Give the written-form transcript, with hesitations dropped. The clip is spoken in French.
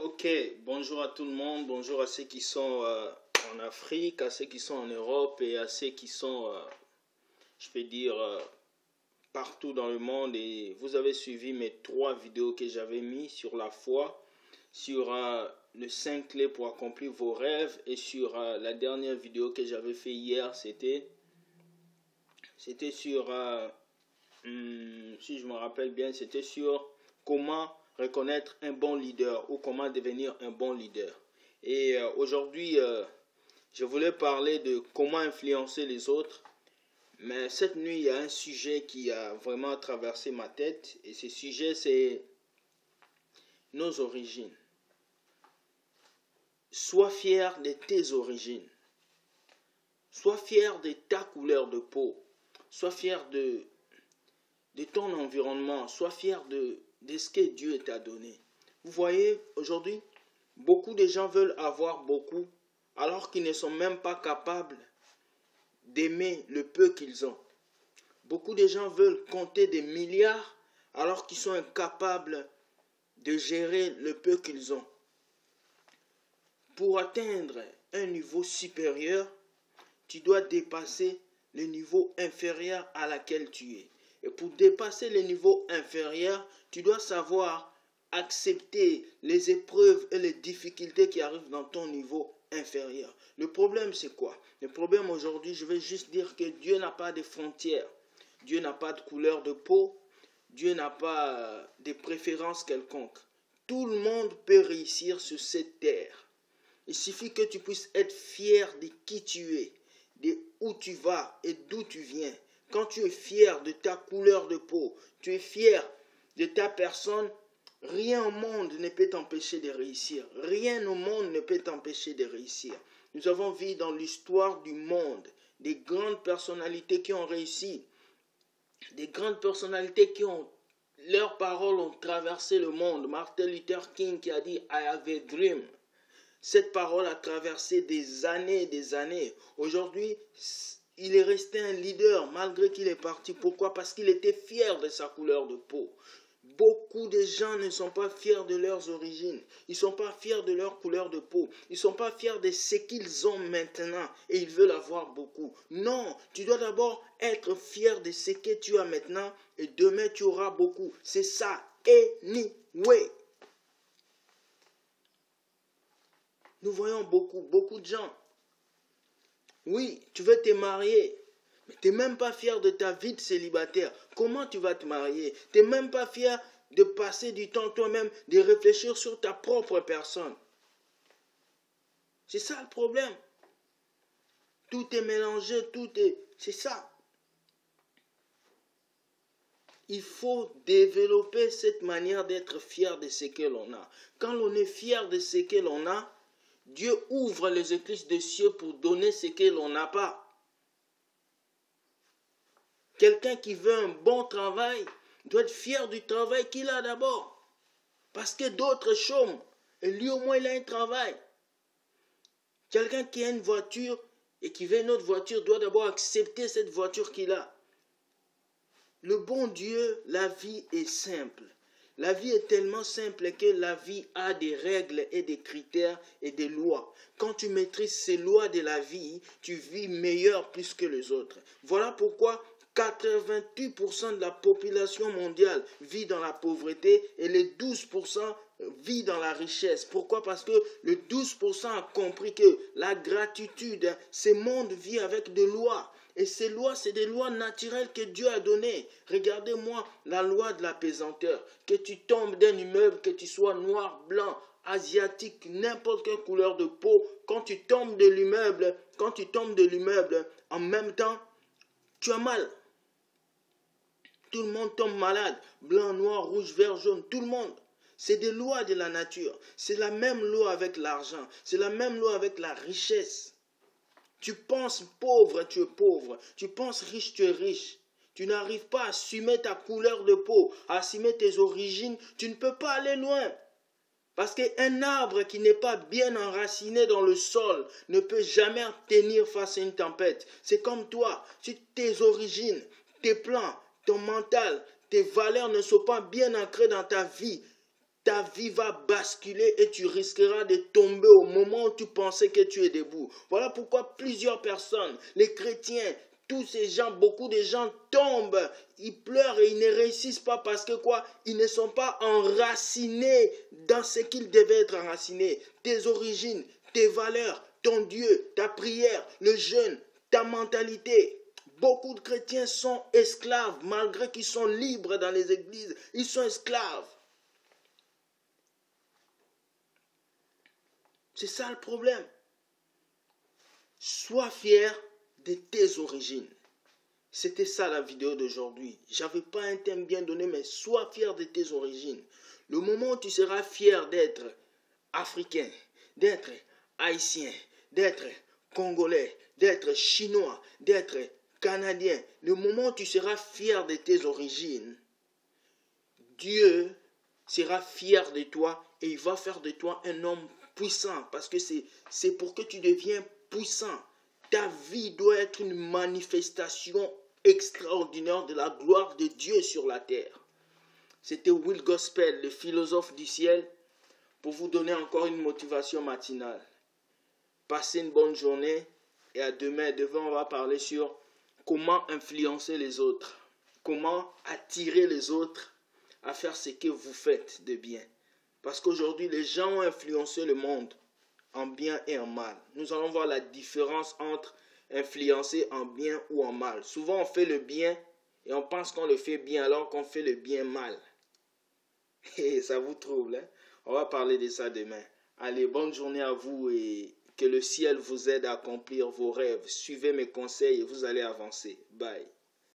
Ok, bonjour à tout le monde, bonjour à ceux qui sont en Afrique, à ceux qui sont en Europe et à ceux qui sont, je peux dire, partout dans le monde. Et vous avez suivi mes 3 vidéos que j'avais mis sur la foi, sur le 5 clés pour accomplir vos rêves et sur la dernière vidéo que j'avais fait hier, c'était sur, si je me rappelle bien, c'était sur comment reconnaître un bon leader ou comment devenir un bon leader. Et aujourd'hui, je voulais parler de comment influencer les autres. Mais cette nuit, il y a un sujet qui a vraiment traversé ma tête. Et ce sujet, c'est nos origines. Sois fier de tes origines. Sois fier de ta couleur de peau. Sois fier de ton environnement. Sois fier de ce que Dieu t'a donné. Vous voyez, aujourd'hui, beaucoup de gens veulent avoir beaucoup alors qu'ils ne sont même pas capables d'aimer le peu qu'ils ont. Beaucoup de gens veulent compter des milliards alors qu'ils sont incapables de gérer le peu qu'ils ont. Pour atteindre un niveau supérieur, tu dois dépasser le niveau inférieur à laquelle tu es. Et pour dépasser le niveau inférieur, tu dois savoir accepter les épreuves et les difficultés qui arrivent dans ton niveau inférieur. Le problème, c'est quoi? Le problème aujourd'hui, je vais juste dire que Dieu n'a pas de frontières. Dieu n'a pas de couleur de peau. Dieu n'a pas de préférence quelconque. Tout le monde peut réussir sur cette terre. Il suffit que tu puisses être fier de qui tu es, de où tu vas et d'où tu viens. Quand tu es fier de ta couleur de peau, tu es fier de ta personne, rien au monde ne peut t'empêcher de réussir. Rien au monde ne peut t'empêcher de réussir. Nous avons vu dans l'histoire du monde des grandes personnalités qui ont réussi, des grandes personnalités qui ont, leurs paroles ont traversé le monde. Martin Luther King qui a dit « I have a dream ». Cette parole a traversé des années et des années. Aujourd'hui, il est resté un leader malgré qu'il est parti. Pourquoi? Parce qu'il était fier de sa couleur de peau. Beaucoup de gens ne sont pas fiers de leurs origines. Ils ne sont pas fiers de leur couleur de peau. Ils ne sont pas fiers de ce qu'ils ont maintenant et ils veulent avoir beaucoup. Non, tu dois d'abord être fier de ce que tu as maintenant et demain tu auras beaucoup. C'est ça. Anyway. Nous voyons beaucoup de gens. Oui, tu veux te marier, mais tu n'es même pas fier de ta vie de célibataire. Comment tu vas te marier? Tu n'es même pas fier de passer du temps toi-même, de réfléchir sur ta propre personne. C'est ça le problème. Tout est mélangé, c'est ça. Il faut développer cette manière d'être fier de ce que l'on a. Quand l'on est fier de ce que l'on a, Dieu ouvre les écluses des cieux pour donner ce que l'on n'a pas. Quelqu'un qui veut un bon travail doit être fier du travail qu'il a d'abord. Parce que d'autres chôment. Et lui au moins il a un travail. Quelqu'un qui a une voiture et qui veut une autre voiture doit d'abord accepter cette voiture qu'il a. Le bon Dieu, la vie est simple. La vie est tellement simple que la vie a des règles et des critères et des lois. Quand tu maîtrises ces lois de la vie, tu vis meilleur plus que les autres. Voilà pourquoi 88% de la population mondiale vit dans la pauvreté et les 12% vit dans la richesse. Pourquoi? Parce que le 12% a compris que la gratitude, ce monde vit avec des lois. Et ces lois, c'est des lois naturelles que Dieu a données. Regardez-moi la loi de la pesanteur. Que tu tombes d'un immeuble, que tu sois noir, blanc, asiatique, n'importe quelle couleur de peau, quand tu tombes de l'immeuble, en même temps, tu as mal. Tout le monde tombe malade. Blanc, noir, rouge, vert, jaune, tout le monde. C'est des lois de la nature. C'est la même loi avec l'argent. C'est la même loi avec la richesse. Tu penses pauvre, tu es pauvre. Tu penses riche, tu es riche. Tu n'arrives pas à assumer ta couleur de peau, à assumer tes origines. Tu ne peux pas aller loin. Parce qu'un arbre qui n'est pas bien enraciné dans le sol ne peut jamais tenir face à une tempête. C'est comme toi. Si tes origines, tes plans, ton mental, tes valeurs ne sont pas bien ancrées dans ta vie, ta vie va basculer et tu risqueras de tomber au moment où tu pensais que tu es debout. Voilà pourquoi plusieurs personnes, les chrétiens, tous ces gens, beaucoup de gens tombent, ils pleurent et ils ne réussissent pas parce que quoi? Ils ne sont pas enracinés dans ce qu'ils devaient être enracinés. Tes origines, tes valeurs, ton Dieu, ta prière, le jeûne, ta mentalité. Beaucoup de chrétiens sont esclaves malgré qu'ils sont libres dans les églises. Ils sont esclaves. C'est ça le problème. Sois fier de tes origines. C'était ça la vidéo d'aujourd'hui. J'avais pas un thème bien donné, mais sois fier de tes origines. Le moment où tu seras fier d'être africain, d'être haïtien, d'être congolais, d'être chinois, d'être canadien, le moment où tu seras fier de tes origines, Dieu sera fier de toi et il va faire de toi un homme puissant parce que c'est pour que tu deviens puissant. Ta vie doit être une manifestation extraordinaire de la gloire de Dieu sur la terre. C'était Will Gospel, le philosophe du ciel, pour vous donner encore une motivation matinale. Passez une bonne journée et à demain. Demain, on va parler sur comment influencer les autres, comment attirer les autres à faire ce que vous faites de bien. Parce qu'aujourd'hui, les gens ont influencé le monde en bien et en mal. Nous allons voir la différence entre influencer en bien ou en mal. Souvent, on fait le bien et on pense qu'on le fait bien alors qu'on fait le bien mal. Et ça vous trouble, hein? On va parler de ça demain. Allez, bonne journée à vous et que le ciel vous aide à accomplir vos rêves. Suivez mes conseils et vous allez avancer. Bye.